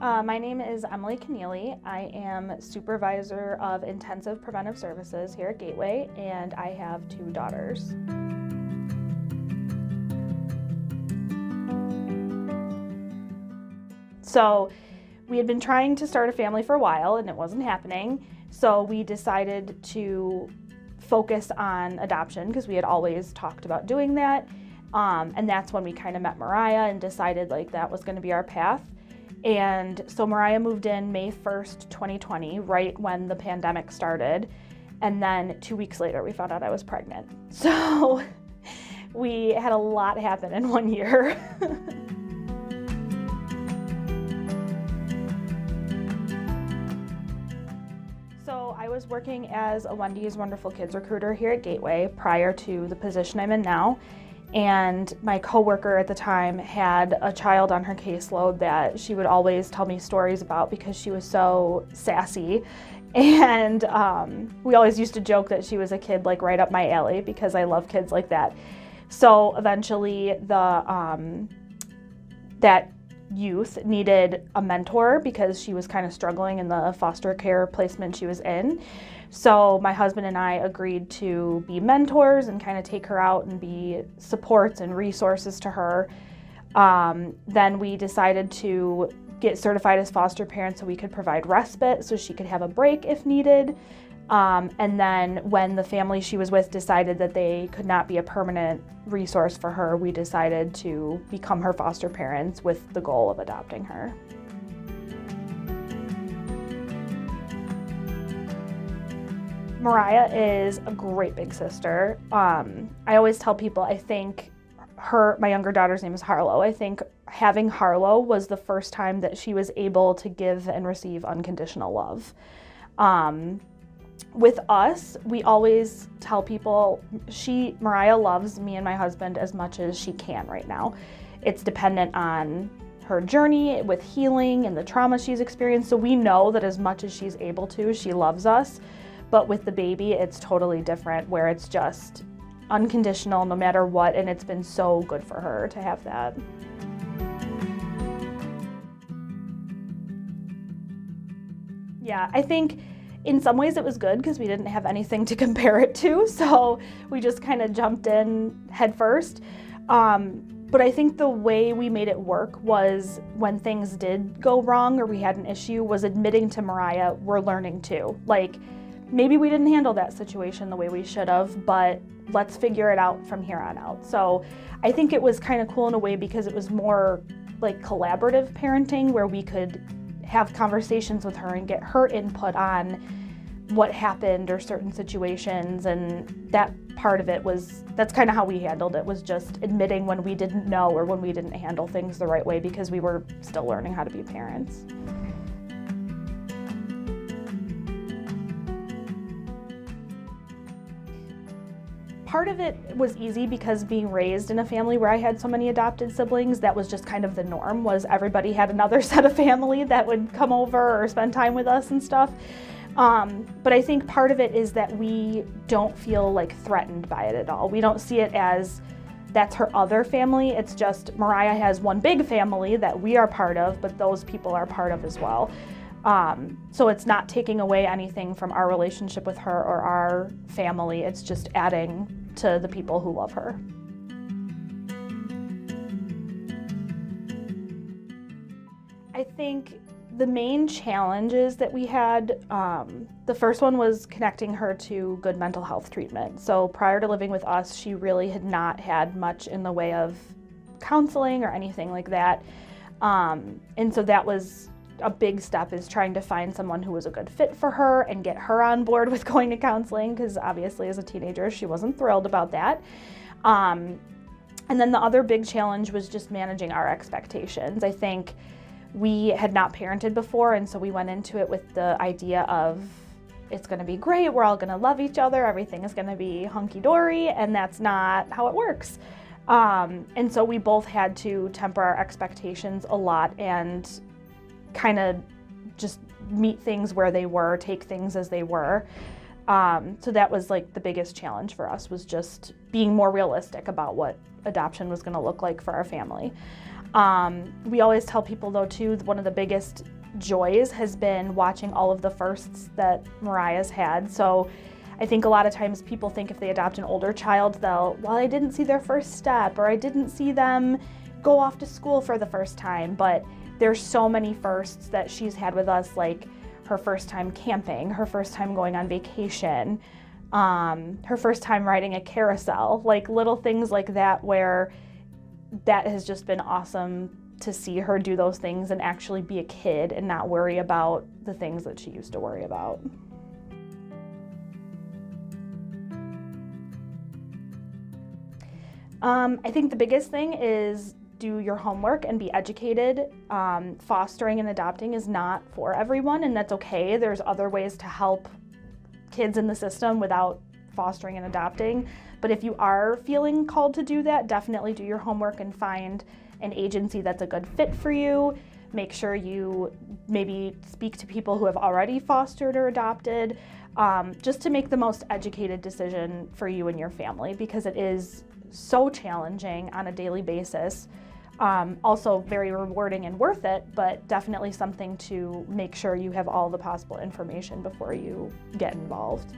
My name is Emilie. I am Supervisor of Intensive Preventive Services here at Gateway, and I have 2 daughters. So we had been trying to start a family for a while and it wasn't happening, so we decided to focus on adoption because we had always talked about doing that, and that's when we kind of met Mariah and decided like that was going to be our path. And so Mariah moved in May 1st, 2020, right when the pandemic started. And then 2 weeks later, we found out I was pregnant. So we had a lot happen in 1 year. So I was working as a Wendy's Wonderful Kids recruiter here at Gateway prior to the position I'm in now. And my coworker at the time had a child on her caseload that she would always tell me stories about because she was so sassy. And we always used to joke that she was a kid like right up my alley because I love kids like that. So eventually that youth needed a mentor because she was kind of struggling in the foster care placement she was in. So my husband and I agreed to be mentors and kind of take her out and be supports and resources to her. Then we decided to get certified as foster parents so we could provide respite so she could have a break if needed. And then when the family she was with decided that they could not be a permanent resource for her, we decided to become her foster parents with the goal of adopting her. Mariah is a great big sister. I always tell people, I think my younger daughter's name is Harlow. I think having Harlow was the first time that she was able to give and receive unconditional love. With us, we always tell people Mariah loves me and my husband as much as she can right now. It's dependent on her journey with healing and the trauma she's experienced. So we know that as much as she's able to, she loves us. But with the baby, it's totally different where it's just unconditional no matter what. And it's been so good for her to have that. Yeah, I think in some ways it was good because we didn't have anything to compare it to, so we just kind of jumped in head first. But I think the way we made it work was when things did go wrong or we had an issue was admitting to Mariah, we're learning too. Like, maybe we didn't handle that situation the way we should have, but let's figure it out from here on out. So I think it was kind of cool in a way because it was more like collaborative parenting where we could have conversations with her and get her input on what happened or certain situations, and that part of it that's kind of how we handled it, was just admitting when we didn't know or when we didn't handle things the right way because we were still learning how to be parents. Part of it was easy because being raised in a family where I had so many adopted siblings, that was just kind of the norm, was everybody had another set of family that would come over or spend time with us and stuff. But I think part of it is that we don't feel like threatened by it at all. We don't see it as that's her other family. It's just Mariah has one big family that we are part of, but those people are part of as well. So it's not taking away anything from our relationship with her or our family. It's just adding to the people who love her. I think the main challenges that we had, the first one was connecting her to good mental health treatment. So prior to living with us, she really had not had much in the way of counseling or anything like that. And so that was a big step, is trying to find someone who was a good fit for her and get her on board with going to counseling, because obviously as a teenager she wasn't thrilled about that. And then the other big challenge was just managing our expectations. I think we had not parented before, and so we went into it with the idea of it's going to be great, we're all going to love each other, everything is going to be hunky-dory, and that's not how it works. And so we both had to temper our expectations a lot and kind of just meet things where they were, take things as they were. So that was like the biggest challenge for us, was just being more realistic about what adoption was going to look like for our family. We always tell people though too, one of the biggest joys has been watching all of the firsts that Mariah's had. So I think a lot of times people think if they adopt an older child, well, I didn't see their first step, or I didn't see them go off to school for the first time. But there's so many firsts that she's had with us, like her first time camping, her first time going on vacation, her first time riding a carousel, like little things like that, where that has just been awesome to see her do those things and actually be a kid and not worry about the things that she used to worry about. I think the biggest thing is do your homework and be educated. Fostering and adopting is not for everyone, and that's okay. There's other ways to help kids in the system without fostering and adopting. But if you are feeling called to do that, definitely do your homework and find an agency that's a good fit for you. Make sure you maybe speak to people who have already fostered or adopted, just to make the most educated decision for you and your family, because it is so challenging on a daily basis. Also very rewarding and worth it, but definitely something to make sure you have all the possible information before you get involved.